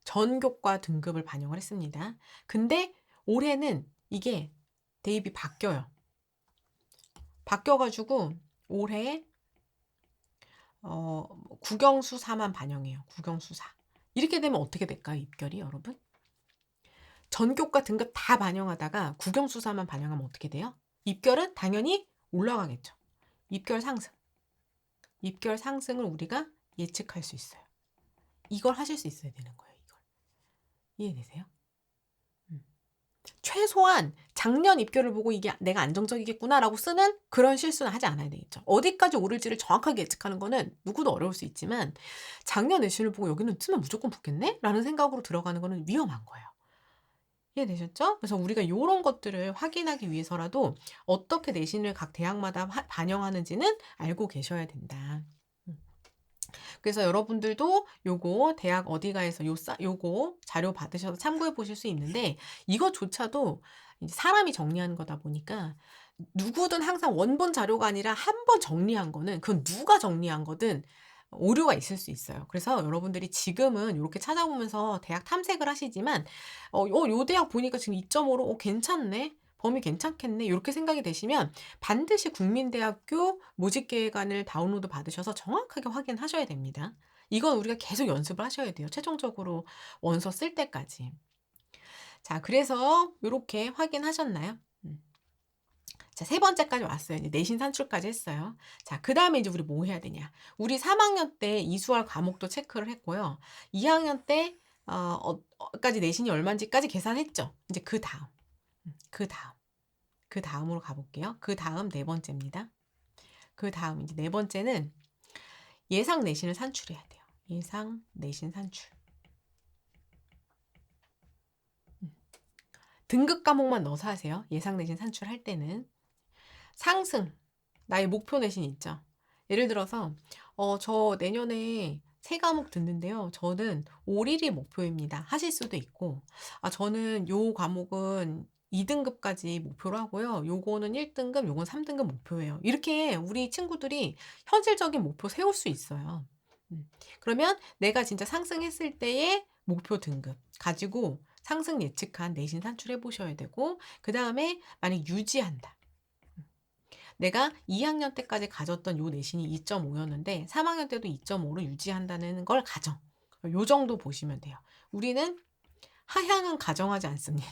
전교과 등급을 반영을 했습니다. 근데 올해는 이게 대입이 바뀌어요. 바뀌어 가지고 올해 국영수사만 반영해요. 국영수사. 이렇게 되면 어떻게 될까요, 입결이 여러분? 전교과 등급 다 반영하다가 국영수사만 반영하면 어떻게 돼요? 입결은 당연히 올라가겠죠. 입결 상승. 입결 상승을 우리가 예측할 수 있어요. 이걸 하실 수 있어야 되는 거예요, 이걸. 이해되세요? 최소한 작년 입결을 보고 '이게 내가 안정적이겠구나.'라고 쓰는 그런 실수는 하지 않아야 되겠죠. 어디까지 오를지를 정확하게 예측하는 거는 누구도 어려울 수 있지만 '작년 내신을 보고 여기는 쓰면 무조건 붙겠네?'라는 생각으로 들어가는 거는 위험한 거예요. 이해되셨죠? 그래서 우리가 요런 것들을 확인하기 위해서라도 어떻게 내신을 각 대학마다 반영하는지는 알고 계셔야 된다. 음. 그래서 여러분들도 요거 대학 어디가에서 요거 자료 받으셔서 참고해 보실 수 있는데 이것조차도 이제 사람이 정리하는 거다 보니까 누구든 항상 원본 자료가 아니라 한 번 정리한 거는 그건 누가 정리한 거든 오류가 있을 수 있어요. 그래서 여러분들이 지금은 요렇게 찾아보면서 대학 탐색을 하시지만 요 대학 보니까 지금 2.5로 괜찮네. 범위 괜찮겠네. 요렇게 생각이 되시면 반드시 국민대학교 모집계획안을 다운로드 받으셔서 정확하게 확인하셔야 됩니다. 이건 우리가 계속 연습을 하셔야 돼요. 최종적으로 원서 쓸 때까지. 자, 그래서 요렇게 확인하셨나요? 자, 세 번째까지 왔어요. 이제 내신 산출까지 했어요. 자, 그다음에 이제 우리 뭐 해야 되냐? 우리 3학년 때 이수할 과목도 체크를 했고요. 2학년 때 까지 내신이 얼마인지까지 계산했죠. 이제 그다음. 그다음. 그다음으로 가 볼게요. 그다음 네 번째입니다. 그다음 이제 네 번째는 예상 내신을 산출해야 돼요. 예상 내신 산출. 등급 과목만 넣어서 하세요. 예상 내신 산출할 때는. 상승. 나의 목표 내신 있죠. 예를 들어서 저 내년에 세 과목 듣는데요. 저는 올 1이 목표입니다. 하실 수도 있고 저는 요 과목은 2등급까지 목표로 하고요. 요거는 1등급, 요건 3등급 목표예요. 이렇게 우리 친구들이 현실적인 목표 세울 수 있어요. 그러면 내가 진짜 상승했을 때의 목표 등급 가지고 상승 예측한 내신 산출해 보셔야 되고 그다음에 만약 유지한다. 내가 2학년 때까지 가졌던 요 내신이 2.5였는데 3학년 때도 2.5로 유지한다는 걸 가정. 요 정도 보시면 돼요. 우리는 하향은 가정하지 않습니다.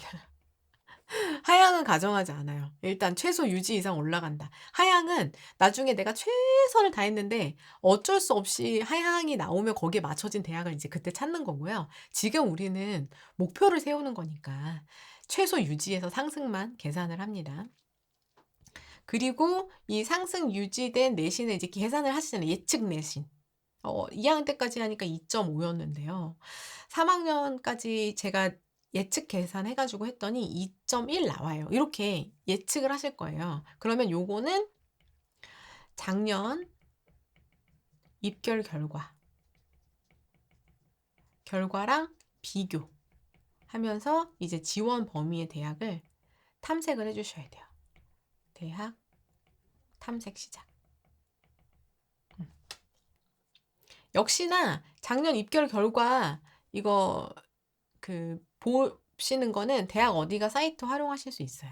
하향은 가정하지 않아요. 일단 최소 유지 이상 올라간다. 하향은 나중에 내가 최선을 다했는데 어쩔 수 없이 하향이 나오면 거기에 맞춰진 대학을 이제 그때 찾는 거고요. 지금 우리는 목표를 세우는 거니까 최소 유지에서 상승만 계산을 합니다. 그리고 이 상승 유지된 내신을 이제 계산을 하시잖아요. 예측 내신. 2학년 때까지 하니까 2.5였는데요. 3학년까지 제가 예측 계산해 가지고 했더니 2.1 나와요. 이렇게 예측을 하실 거예요. 그러면 요거는 작년 입결 결과랑 비교하면서 이제 지원 범위의 대학을 탐색을 해 주셔야 돼요. 대학 탐색 시작. 역시나 작년 입결 결과 이거 보시는 거는 대학 어디가 사이트 활용하실 수 있어요.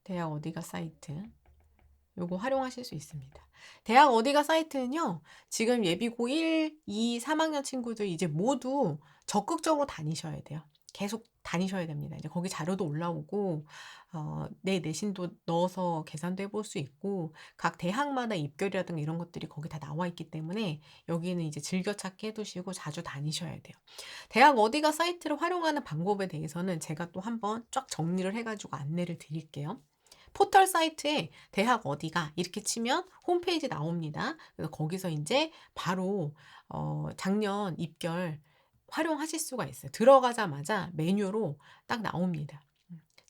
대학 어디가 사이트. 요거 활용하실 수 있습니다. 대학 어디가 사이트는요. 지금 예비고 1, 2, 3학년 친구들 이제 모두 적극적으로 다니셔야 돼요. 계속 다니셔야 됩니다. 이제 거기 자료도 올라오고 내 내신도 넣어서 계산도 해볼 수 있고 각 대학마다 입결이라든가 이런 것들이 거기 다 나와 있기 때문에 여기는 이제 즐겨찾기 해 두시고 자주 다니셔야 돼요. 대학 어디가 사이트를 활용하는 방법에 대해서는 제가 또 한번 쫙 정리를 해 가지고 안내를 드릴게요. 포털 사이트에 대학 어디가 이렇게 치면 홈페이지 나옵니다. 그래서 거기서 인제 바로 작년 입결 활용하실 수가 있어요. 들어가자마자 메뉴로 딱 나옵니다.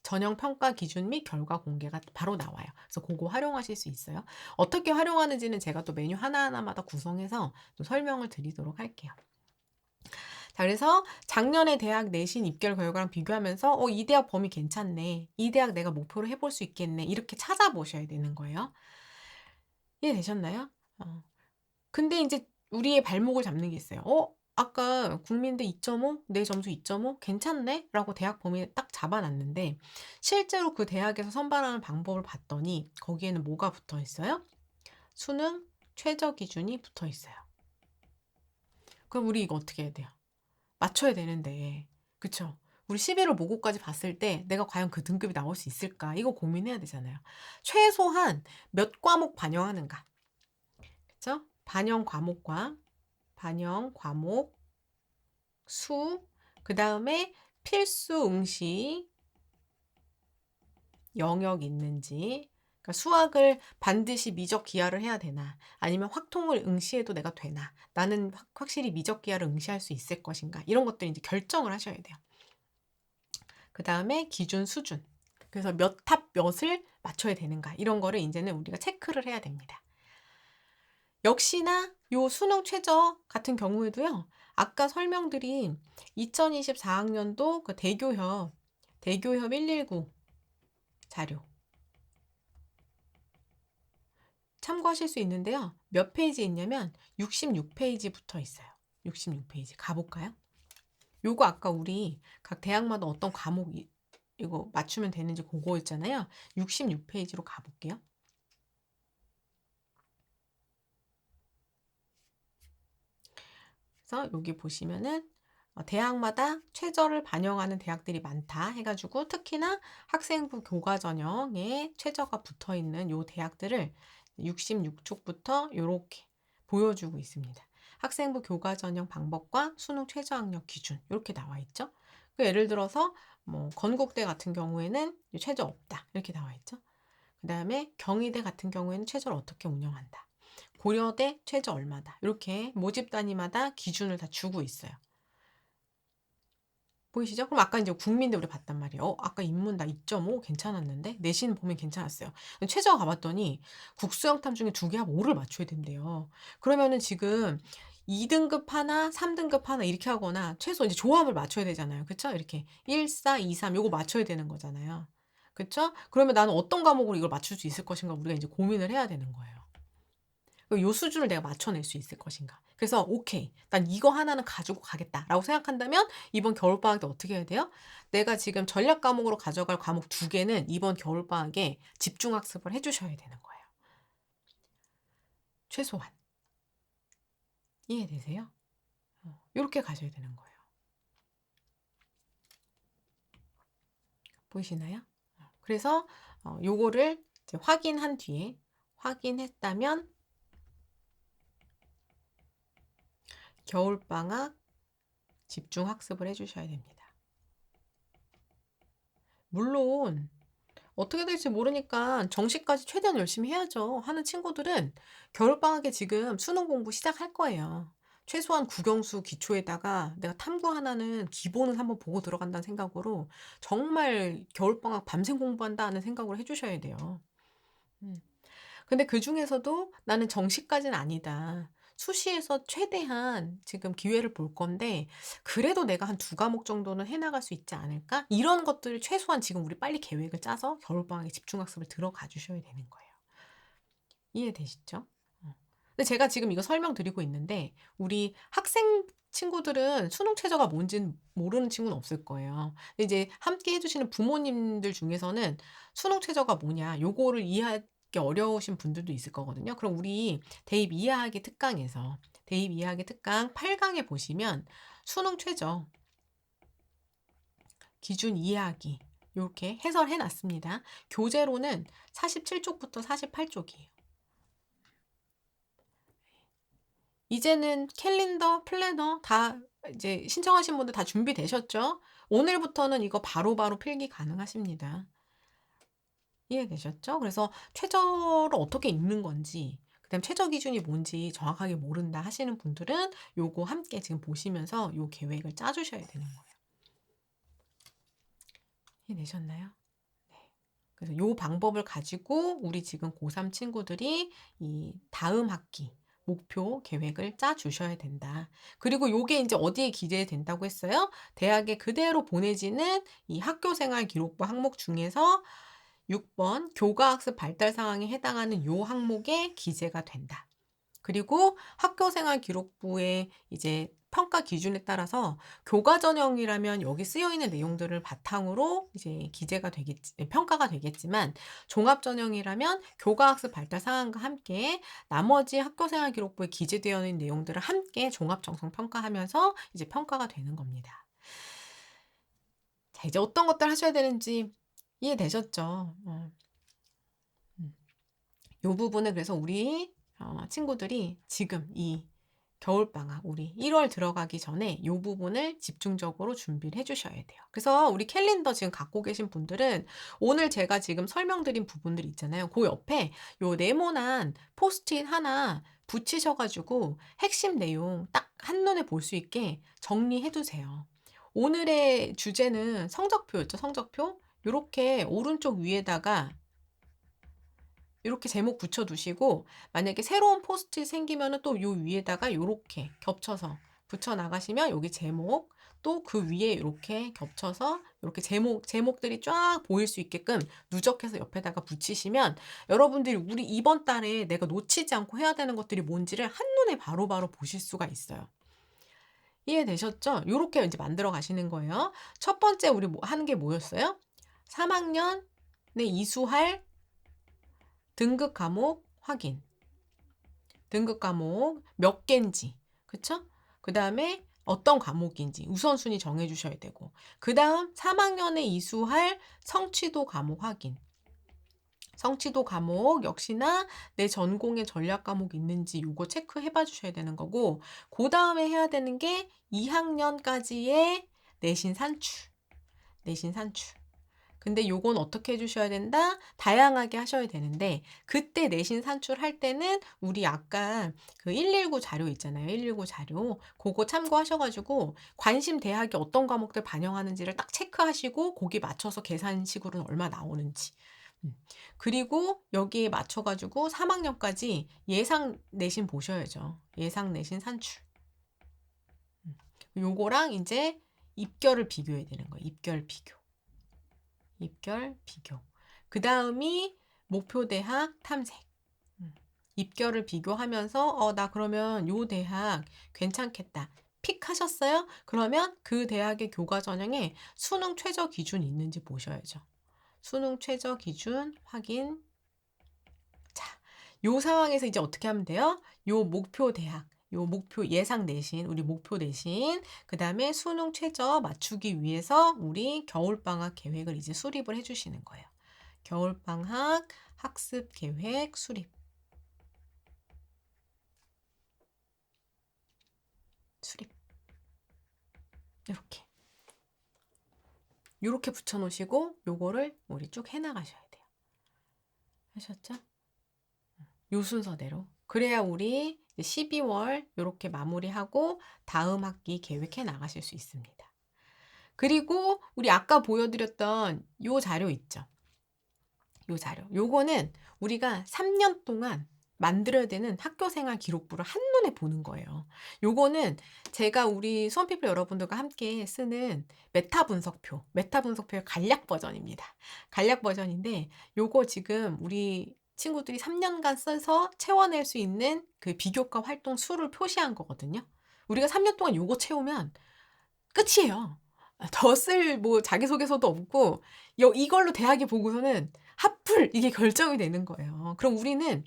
전형 평가 기준 및 결과 공개가 바로 나와요. 그래서 고거 활용하실 수 있어요. 어떻게 활용하는지는 제가 또 메뉴 하나하나마다 구성해서 또 설명을 드리도록 할게요. 자, 그래서 작년에 대학 내신 입결 결과랑 비교하면서 이 대학 범위 괜찮네. 이 대학 내가 목표로 해볼 수 있겠네. 이렇게 찾아보셔야 되는 거예요. 이해되셨나요? 근데 인제 우리의 발목을 잡는 게 있어요. 아까 국민대 2.5 내 점수 2.5 괜찮네? 라고 대학 범위에 딱 잡아 놨는데 실제로 그 대학에서 선발하는 방법을 봤더니 거기에는 뭐가 붙어 있어요? 수능 최저 기준이 붙어 있어요. 그럼 우리 이거 어떻게 해야 돼요? 맞춰야 되는데. 그쵸? 우리 11월 모고까지 봤을 때 '내가 과연 그 등급이 나올 수 있을까?' 이거 고민해야 되잖아요. 최소한 몇 과목 반영하는가. 그쵸? 반영 과목 수, 그다음에 필수 응시 영역 있는지, 그러니까 수학을 반드시 미적 기하를 해야 되나, 아니면 확통을 응시해도 내가 되나, 나는 확실히 미적 기하를 응시할 수 있을 것인가, 이런 것들 이제 결정을 하셔야 돼요. 그다음에 기준 수준. 그래서 몇 탑 몇을 맞춰야 되는가, 이런 거를 이제는 우리가 체크를 해야 됩니다. 역시나 요 수능 최저 같은 경우에도요. 아까 설명드린 2024학년도 그 대교협 119 자료 참고하실 수 있는데요. 몇 페이지에 있냐면 66페이지 붙어 있어요. 66페이지 가볼까요? 요거 아까 우리 각 대학마다 어떤 과목 이거 맞추면 되는지 그거 있잖아요. 66페이지로 가볼게요. 그래서 여기 보시면은 대학마다 최저를 반영하는 대학들이 많다 해가지고 특히나 학생부 교과 전형에 최저가 붙어 있는 요 대학들을 66쪽부터 이렇게 보여주고 있습니다. 학생부 교과 전형 방법과 수능 최저 학력 기준 이렇게 나와 있죠. 예를 들어서 뭐 건국대 같은 경우에는 최저 없다 이렇게 나와 있죠. 그 다음에 경희대 같은 경우에는 최저를 어떻게 운영한다. 고려대 최저 얼마다. 이렇게 모집 단위마다 기준을 다 주고 있어요. 보이시죠? 그럼 아까 이제 국민대 우리 봤단 말이에요. 아까 인문 나 2.5 괜찮았는데 내신 보면 괜찮았어요. 최저 가봤더니 국수영탐 중에 2개 하고 5를 맞춰야 된대요. 그러면은 지금 2등급 하나, 3등급 하나 이렇게 하거나 최소 이제 조합을 맞춰야 되잖아요. 그쵸? 이렇게 1, 4, 2, 3 요거 맞춰야 되는 거잖아요. 그쵸? 그러면 나는 어떤 과목으로 이걸 맞출 수 있을 것인가 우리가 이제 고민을 해야 되는 거예요. 요 수준을 내가 맞춰낼 수 있을 것인가. 그래서 오케이. 난 이거 하나는 가지고 가겠다라고 생각한다면 이번 겨울방학 때 어떻게 해야 돼요? 내가 지금 전략 과목으로 가져갈 과목 2개는 이번 겨울방학에 집중학습을 해 주셔야 되는 거예요. 최소한. 이해되세요? 요렇게 가셔야 되는 거예요. 보이시나요? 그래서 요거를 이제 확인한 뒤에 확인했다면 겨울방학 집중학습을 해 주셔야 됩니다. 물론 어떻게 될지 모르니까 정시까지 최대한 열심히 해야죠 하는 친구들은 겨울방학에 지금 수능 공부 시작할 거예요. 최소한 국영수 기초에다가 내가 탐구 하나는 기본은 한번 보고 들어간다는 생각으로 정말 겨울방학 밤샘 공부한다는 생각으로 해 주셔야 돼요. 음. 근데 그중에서도 '나는 정시까지는 아니다. 수시에서 최대한 지금 기회를 볼 건데 그래도 내가 한 2과목 정도는 해 나갈 수 있지 않을까?' 이런 것들을 최소한 지금 우리 빨리 계획을 짜서 겨울방학에 집중학습을 들어가 주셔야 되는 거예요. 이해되시죠? 근데 제가 지금 이거 설명드리고 있는데 우리 학생 친구들은 수능 최저가 뭔지는 모르는 친구는 없을 거예요. 근데 이제 함께 해 주시는 부모님들 중에서는 수능 최저가 뭐냐 요거를 이해하게 듣기 어려우신 분들도 있을 거거든요. 그럼 우리 대입 이해하기 특강에서 대입 이해하기 특강 8강에 보시면 수능 최저 기준 이해하기 요렇게 해설해 놨습니다. 교재로는 47쪽부터 48쪽이에요. 이제는 캘린더, 플래너 다 이제 신청하신 분들 다 준비되셨죠? 오늘부터는 이거 바로바로 필기 가능하십니다. 이해되셨죠? 그래서 최저를 어떻게 읽는 건지, 그다음에 최저 기준이 뭔지 정확하게 모른다 하시는 분들은 요거 함께 지금 보시면서 요 계획을 짜 주셔야 되는 거예요. 이해되셨나요? 네. 그래서 요 방법을 가지고 우리 지금 고3 친구들이 이 다음 학기 목표 계획을 짜 주셔야 된다. 그리고 요게 인제 어디에 기재된다고 했어요? 대학에 그대로 보내지는 이 학교생활 기록부 항목 중에서 6번 교과학습 발달 상황에 해당하는 요 항목에 기재가 된다. 그리고 학교생활 기록부의 이제 평가 기준에 따라서 교과 전형이라면 여기 쓰여 있는 내용들을 바탕으로 이제 기재가 되겠지, 평가가 되겠지만 종합 전형이라면 교과학습 발달 상황과 함께 나머지 학교생활 기록부에 기재되어 있는 내용들을 함께 종합 정성 평가하면서 이제 평가가 되는 겁니다. 자, 이제 어떤 것들 하셔야 되는지 이해되셨죠? 요 부분은 그래서 우리 친구들이 지금 이 겨울방학 우리 1월 들어가기 전에 요 부분을 집중적으로 준비를 해 주셔야 돼요. 그래서 우리 캘린더 지금 갖고 계신 분들은 오늘 제가 지금 설명드린 부분들 있잖아요. 그 옆에 요 네모난 포스트잇 하나 붙이셔 가지고 핵심 내용 딱 한눈에 볼 수 있게 정리해 두세요. 오늘의 주제는 성적표였죠, 성적표. 요렇게 오른쪽 위에다가 이렇게 제목 붙여 두시고 만약에 새로운 포스트잇 생기면은 또 요 위에다가 요렇게 겹쳐서 붙여 나가시면 여기 제목 또 그 위에 이렇게 겹쳐서 이렇게 제목들이 쫙 보일 수 있게끔 누적해서 옆에다가 붙이시면 여러분들이 우리 이번 달에 내가 놓치지 않고 해야 되는 것들이 뭔지를 한눈에 바로바로 보실 수가 있어요. 이해되셨죠? 요렇게 이제 만들어 가시는 거예요. 첫 번째 우리 하는 게 뭐였어요? 3학년에 이수할 등급 과목 확인. 등급 과목 몇 개인지. 그쵸? 그다음에 어떤 과목인지 우선순위 정해 주셔야 되고. 그다음 3학년에 이수할 성취도 과목 확인. 성취도 과목 역시나 내 전공의 전략 과목이 있는지 요거 체크해 봐 주셔야 되는 거고. 그다음에 해야 되는 게 2학년까지의 내신 산출. 내신 산출. 근데 요건 어떻게 해 주셔야 된다? 다양하게 하셔야 되는데 그때 내신 산출할 때는 우리 아까 그 119 자료 있잖아요. 119 자료. 고거 참고하셔 가지고 관심 대학이 어떤 과목들 반영하는지를 딱 체크하시고 거기에 맞춰서 계산식으로는 얼마 나오는지. 그리고 여기에 맞춰 가지고 3학년까지 예상 내신 보셔야죠. 예상 내신 산출. 요거랑 인제 입결을 비교해야 되는 거예요. 입결 비교. 입결 비교. 그다음이 목표 대학 탐색. 입결을 비교하면서 나 그러면 요 대학 괜찮겠다. 픽 하셨어요? 그러면 그 대학의 교과 전형에 수능 최저 기준이 있는지 보셔야죠. 수능 최저 기준 확인. 자, 요 상황에서 이제 어떻게 하면 돼요? 요 목표 대학, 요 목표 예상 내신, 우리 목표 내신, 그다음에 수능 최저 맞추기 위해서 우리 겨울방학 계획을 이제 수립을 해 주시는 거예요. 겨울방학 학습 계획 수립. 수립. 요렇게. 요렇게 붙여 놓으시고 요거를 우리 쭉 해 나가셔야 돼요. 하셨죠? 요 순서대로. 그래야 우리 12월 요렇게 마무리하고 다음 학기 계획해 나가실 수 있습니다. 그리고 우리 아까 보여드렸던 요 자료 있죠? 요 자료. 요거는 우리가 3년 동안 만들어야 되는 학교생활 기록부를 한눈에 보는 거예요. 요거는 제가 우리 수험피플 여러분들과 함께 쓰는 메타 분석표의 간략 버전입니다. 간략 버전인데 요거 지금 우리 친구들이 3년간 써서 채워낼 수 있는 그 비교과 활동 수를 표시한 거거든요. 우리가 3년 동안 요거 채우면 끝이에요. 더 쓸 뭐 자기소개서도 없고 이걸로 대학에 보고서는 합풀 이게 결정이 되는 거예요. 그럼 우리는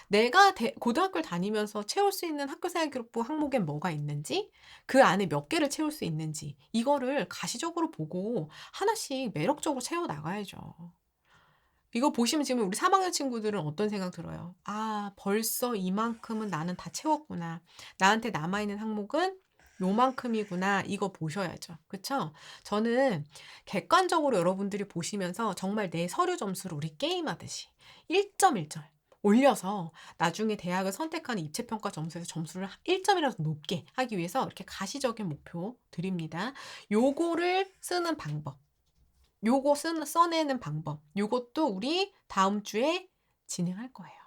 내가 고등학교를 다니면서 채울 수 있는 학교생활기록부 항목엔 뭐가 있는지, 그 안에 몇 개를 채울 수 있는지 이거를 가시적으로 보고 하나씩 매력적으로 채워 나가야죠. 이거 보시면 지금 우리 3 학년 친구들은 어떤 생각 들어요? '아 벌써 이만큼은 나는 다 채웠구나. 나한테 남아 있는 항목은 요만큼이구나.' 이거 보셔야죠. 그쵸? 저는 객관적으로 여러분들이 보시면서 정말 내 서류 점수를 우리 게임하듯이 1 점 1점 올려서 나중에 대학을 선택하는 입체평가 점수에서 점수를 1 점이라도 높게 하기 위해서 이렇게 가시적인 목표 드립니다. 요거를 쓰는 방법, 요거 써내는 방법, 요것도 우리 다음 주에 진행할 거예요.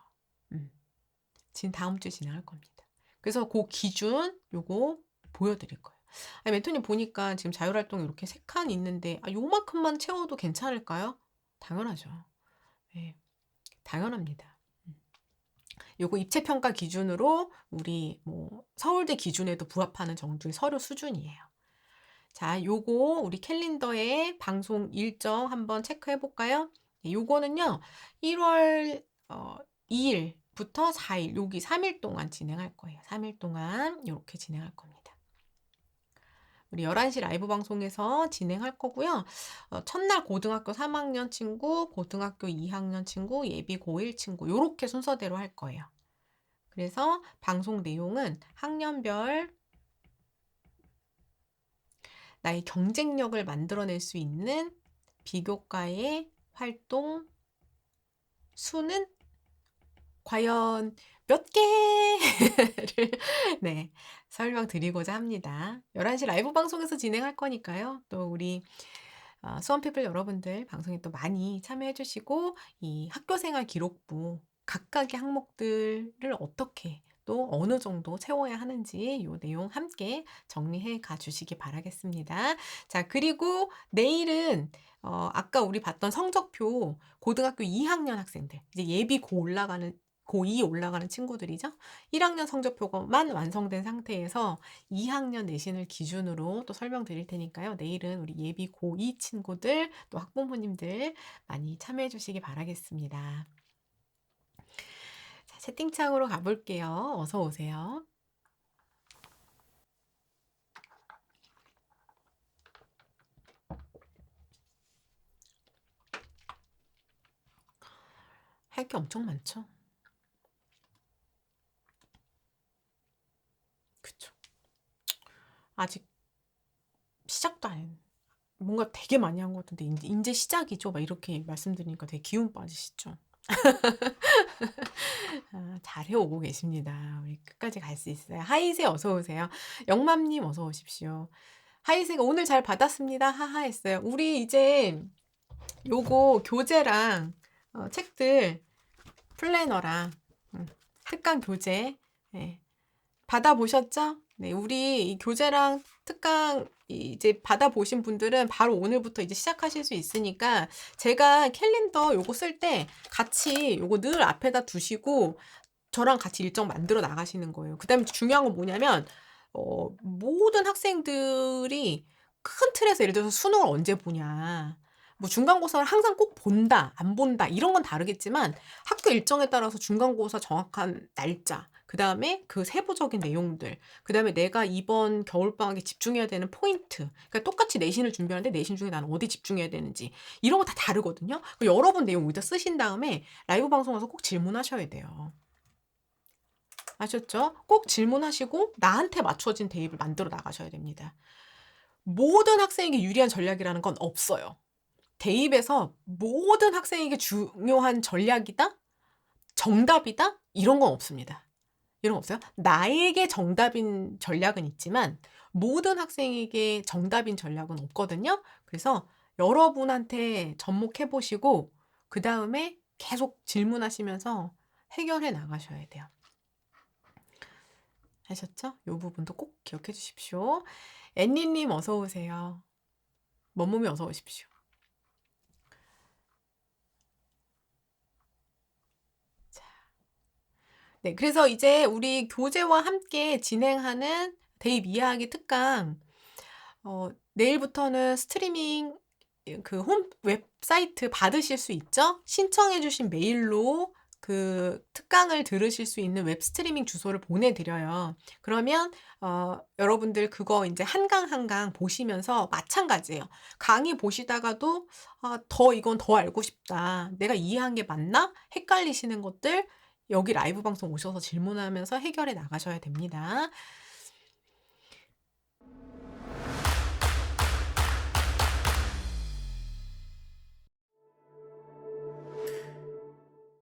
다음 주에 진행할 겁니다. 그래서 그 기준 요거 보여드릴 거예요. 아니, 멘토님 보니까 지금 자율활동 이렇게 3칸 있는데 요만큼만 채워도 괜찮을까요? 당연하죠. 네, 당연합니다. 요거 입체평가 기준으로 우리 뭐 서울대 기준에도 부합하는 정도의 서류 수준이에요. 자, 요거 우리 캘린더에 방송 일정 한번 체크해 볼까요? 요거는요, 1월 2일부터 4일, 여기 3일 동안 진행할 거예요. 3일 동안 요렇게 진행할 겁니다. 우리 11시 라이브 방송에서 진행할 거고요. 첫날 고등학교 3학년 친구, 고등학교 2학년 친구, 예비 고1 친구, 요렇게 순서대로 할 거예요. 그래서 방송 내용은 학년별 나의 경쟁력을 만들어낼 수 있는 비교과의 활동 수는 과연 몇 개를 네, 설명드리고자 합니다. 11시 라이브 방송에서 진행할 거니까요. 또 우리 수험피플 여러분들 방송에 또 많이 참여해 주시고 이 학교생활 기록부 각각의 항목들을 어떻게 또 어느 정도 채워야 하는지 요 내용 함께 정리해 가 주시기 바라겠습니다. 자, 그리고 내일은 아까 우리 봤던 성적표 고등학교 2학년 학생들 이제 예비 고2 올라가는 친구들이죠. 1학년 성적표만 완성된 상태에서 2학년 내신을 기준으로 또 설명드릴 테니까요. 내일은 우리 예비 고2 친구들 또 학부모님들 많이 참여해 주시기 바라겠습니다. 자, 채팅창으로 가볼게요. 어서 오세요. 할 게 엄청 많죠. 그쵸. 아직 시작도 안, 뭔가 되게 많이 한 것 같은데 이제 시작이죠. 막 이렇게 말씀드리니까 되게 기운 빠지시죠. 잘해오고 계십니다. 우리 끝까지 갈 수 있어요. 하이세 어서 오세요. 영맘님 어서 오십시오. 하이세가 오늘 잘 받았습니다. 하하 했어요. 우리 이제 요거 교재랑 책들 플래너랑 특강 교재 받아보셨죠? 네, 우리 이 교재랑 특강 이제 받아보신 분들은 바로 오늘부터 이제 시작하실 수 있으니까 제가 캘린더 요거 쓸 때 같이 요거 늘 앞에다 두시고 저랑 같이 일정 만들어 나가시는 거예요. 그 다음에 중요한 건 뭐냐면 모든 학생들이 큰 틀에서 예를 들어서 수능을 언제 보냐, 뭐 중간고사를 항상 꼭 본다, 안 본다 이런 건 다르겠지만 학교 일정에 따라서 중간고사 정확한 날짜, 그 다음에 그 세부적인 내용들, 그 다음에 내가 이번 겨울방학에 집중해야 되는 포인트, 그러니까 똑같이 내신을 준비하는데 내신 중에 나는 어디 집중해야 되는지 이런 거 다 다르거든요. 여러 번 내용 여기다 쓰신 다음에 라이브 방송 와서 꼭 질문하셔야 돼요. 아셨죠? 꼭 질문하시고 나한테 맞춰진 대입을 만들어 나가셔야 됩니다. 모든 학생에게 유리한 전략이라는 건 없어요. 대입에서 모든 학생에게 중요한 전략이다? 정답이다? 이런 건 없습니다. 이런 거 없어요. 나에게 정답인 전략은 있지만 모든 학생에게 정답인 전략은 없거든요. 그래서 여러분한테 접목해 보시고 그 다음에 계속 질문하시면서 해결해 나가셔야 돼요. 하셨죠? 이 부분도 꼭 기억해 주십시오. 앤니님 어서 오세요. 먼몸이 어서 오십시오. 자, 네, 그래서 이제 우리 교재와 함께 진행하는 대입 이해하기 특강 내일부터는 스트리밍 그 홈 웹사이트 받으실 수 있죠. 신청해 주신 메일로 그 특강을 들으실 수 있는 웹 스트리밍 주소를 보내 드려요. 그러면 여러분들 그거 인제 한 강 한 강 보시면서 마찬가지예요. 강의 보시다가도 '아 더 이건 더 알고 싶다. 내가 이해한 게 맞나?' 헷갈리시는 것들 여기 라이브 방송 오셔서 질문하면서 해결해 나가셔야 됩니다.